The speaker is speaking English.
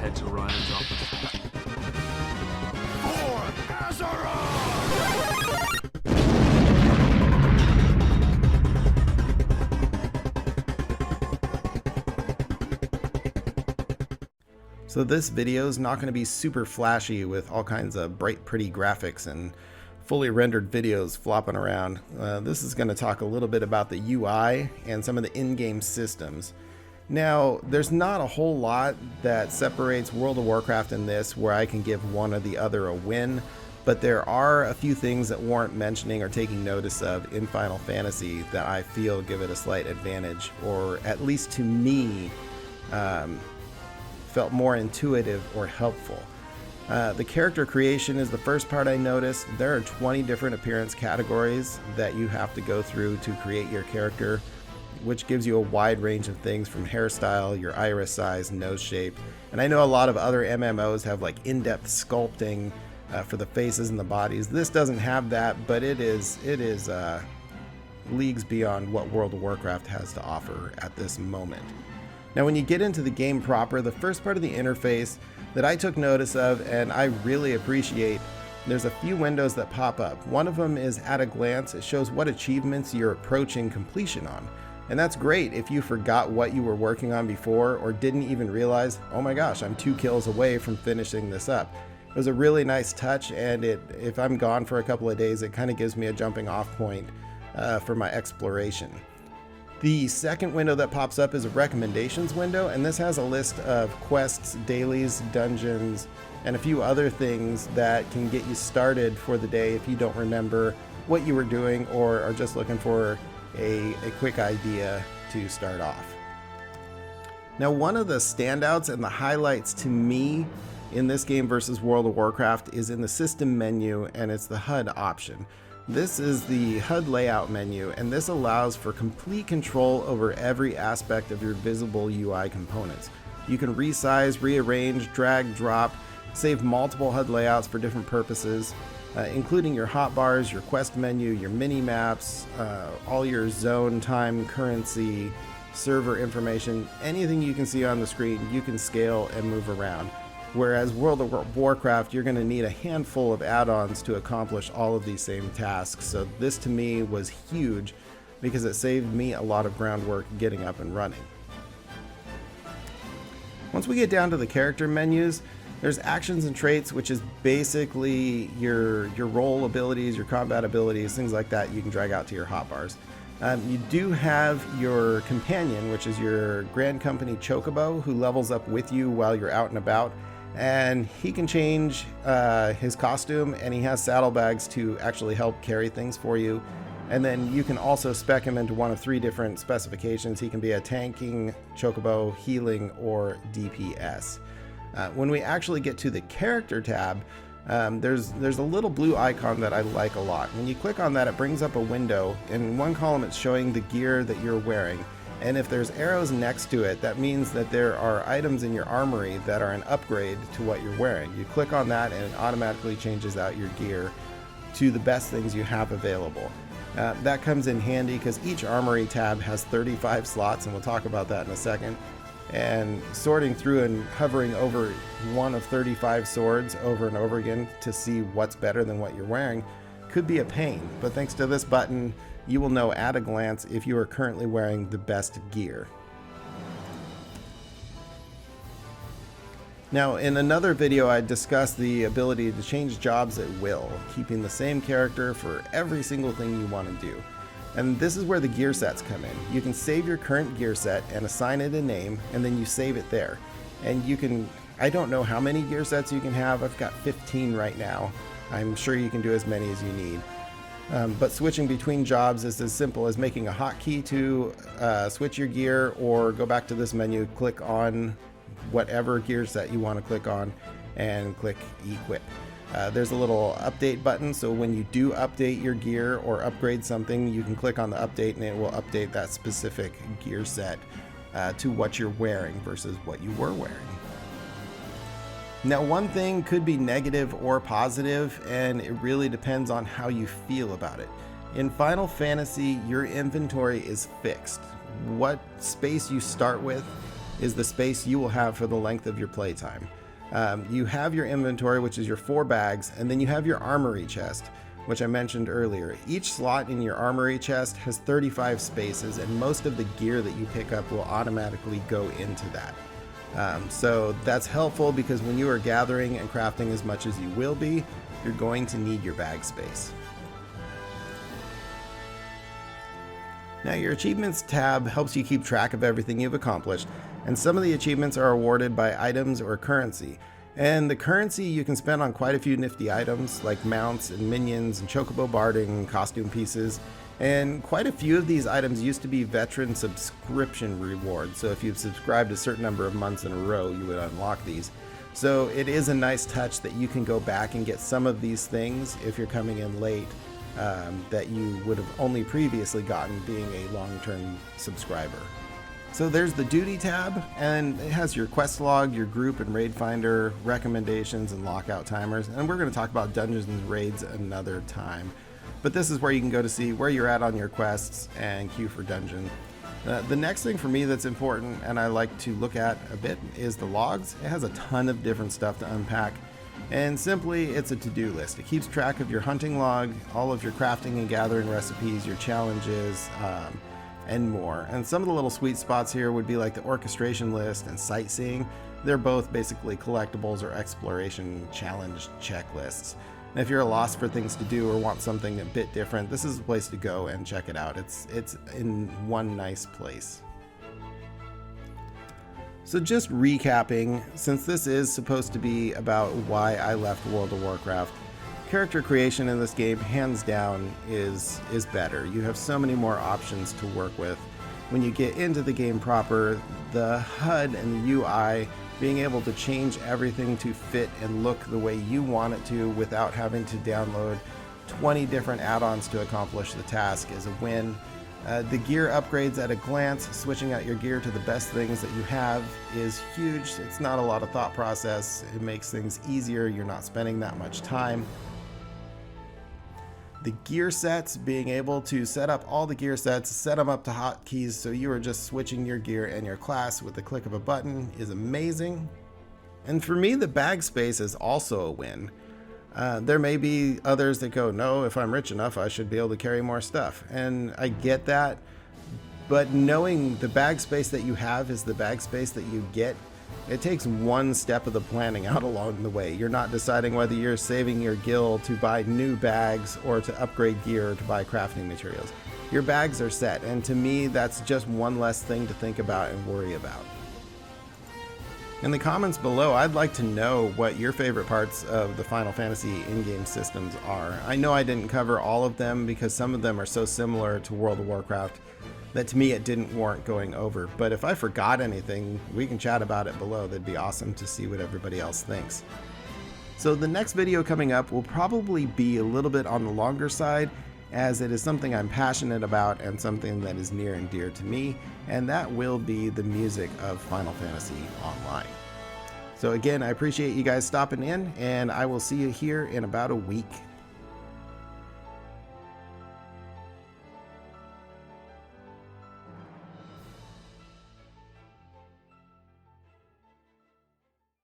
head to Ryan's office. For Azeroth! So this video is not going to be super flashy with all kinds of bright, pretty graphics and fully rendered videos flopping around. This is going to talk a little bit about the UI and some of the in-game systems. Now, there's not a whole lot that separates World of Warcraft in this where I can give one or the other a win, but there are a few things that warrant mentioning or taking notice of in Final Fantasy that I feel give it a slight advantage, or at least to me, felt more intuitive or helpful. The character creation is the first part I noticed. There are 20 different appearance categories that you have to go through to create your character, which gives you a wide range of things from hairstyle, your iris size, nose shape. And I know a lot of other MMOs have like in-depth sculpting for the faces and the bodies. This doesn't have that, but it is leagues beyond what World of Warcraft has to offer at this moment. Now, when you get into the game proper, the first part of the interface that I took notice of and I really appreciate, there's a few windows that pop up. One of them is at a glance. It shows what achievements you're approaching completion on. And that's great if you forgot what you were working on before or didn't even realize, oh my gosh, I'm 2 kills away from finishing this up. It was a really nice touch, and if I'm gone for a couple of days, it kind of gives me a jumping off point for my exploration. The second window that pops up is a recommendations window, and this has a list of quests, dailies, dungeons, and a few other things that can get you started for the day if you don't remember what you were doing or are just looking for a quick idea to start off. Now, one of the standouts and the highlights to me in this game versus World of Warcraft is in the system menu, and it's the HUD option. This is the HUD layout menu, and this allows for complete control over every aspect of your visible UI components. You can resize, rearrange, drag, drop, save multiple HUD layouts for different purposes, including your hotbars, your quest menu, your mini-maps, all your zone, time, currency, server information. Anything you can see on the screen, you can scale and move around. Whereas World of Warcraft, you're going to need a handful of add-ons to accomplish all of these same tasks. So this to me was huge because it saved me a lot of groundwork getting up and running. Once we get down to the character menus, there's actions and traits, which is basically your role abilities, your combat abilities, things like that you can drag out to your hotbars. You do have your companion, which is your Grand Company Chocobo, who levels up with you while you're out and about. And he can change his costume, and he has saddlebags to actually help carry things for you. And then you can also spec him into one of 3 different specifications. He can be a tanking chocobo, healing, or DPS. When we actually get to the character tab, there's a little blue icon that I like a lot. When you click on that, it brings up a window. In one column, it's showing the gear that you're wearing. And if there's arrows next to it, that means that there are items in your armory that are an upgrade to what you're wearing. You click on that and it automatically changes out your gear to the best things you have available. That comes in handy because each armory tab has 35 slots, and we'll talk about that in a second. And sorting through and hovering over one of 35 swords over and over again to see what's better than what you're wearing could be a pain. But thanks to this button, you will know at a glance if you are currently wearing the best gear. Now, in another video, I discussed the ability to change jobs at will, keeping the same character for every single thing you want to do. And this is where the gear sets come in. You can save your current gear set and assign it a name, and then you save it there. And you can, I don't know how many gear sets you can have. I've got 15 right now. I'm sure you can do as many as you need. But switching between jobs is as simple as making a hotkey to switch your gear, or go back to this menu, click on whatever gear set you want to click on, and click equip. There's a little update button, so when you do update your gear or upgrade something, you can click on the update and it will update that specific gear set to what you're wearing versus what you were wearing. Now, one thing could be negative or positive, and it really depends on how you feel about it. In Final Fantasy, your inventory is fixed. What space you start with is the space you will have for the length of your playtime. You have your inventory, which is your 4 bags, and then you have your armory chest, which I mentioned earlier. Each slot in your armory chest has 35 spaces, and most of the gear that you pick up will automatically go into that. So that's helpful because when you are gathering and crafting as much as you will be, you're going to need your bag space. Now, your achievements tab helps you keep track of everything you've accomplished, and some of the achievements are awarded by items or currency. And the currency you can spend on quite a few nifty items like mounts and minions and chocobo barding and costume pieces. And quite a few of these items used to be veteran subscription rewards, so if you've subscribed a certain number of months in a row, you would unlock these. So it is a nice touch that you can go back and get some of these things if you're coming in late that you would have only previously gotten being a long-term subscriber. So there's the duty tab, and it has your quest log, your group and raid finder, recommendations, and lockout timers. And we're going to talk about dungeons and raids another time. But this is where you can go to see where you're at on your quests and queue for dungeon. The next thing for me that's important and I like to look at a bit is the logs. It has a ton of different stuff to unpack. And simply, it's a to-do list. It keeps track of your hunting log, all of your crafting and gathering recipes, your challenges, and more. And some of the little sweet spots here would be like the orchestration list and sightseeing. They're both basically collectibles or exploration challenge checklists. And if you're lost for things to do or want something a bit different, this is the place to go and check it out. It's in one nice place. So just recapping, since this is supposed to be about why I left World of Warcraft, character creation in this game, hands down, is better. You have so many more options to work with. When you get into the game proper, the HUD and the UI, being able to change everything to fit and look the way you want it to without having to download 20 different add-ons to accomplish the task is a win. The gear upgrades at a glance, switching out your gear to the best things that you have is huge. It's not a lot of thought process. It makes things easier. You're not spending that much time. The gear sets, being able to set up all the gear sets, set them up to hotkeys so you are just switching your gear and your class with the click of a button is amazing. And for me, the bag space is also a win. There may be others that go, no, if I'm rich enough, I should be able to carry more stuff. And I get that, but knowing the bag space that you have is the bag space that you get, it takes one step of the planning out along the way. You're not deciding whether you're saving your gil to buy new bags or to upgrade gear or to buy crafting materials. Your bags are set, and to me, that's just one less thing to think about and worry about. In the comments below, I'd like to know what your favorite parts of the Final Fantasy in-game systems are. I know I didn't cover all of them because some of them are so similar to World of Warcraft that to me it didn't warrant going over. But if I forgot anything, we can chat about it below. That'd be awesome to see what everybody else thinks. So the next video coming up will probably be a little bit on the longer side, as it is something I'm passionate about and something that is near and dear to me, and that will be the music of Final Fantasy Online. So again, I appreciate you guys stopping in, and I will see you here in about a week.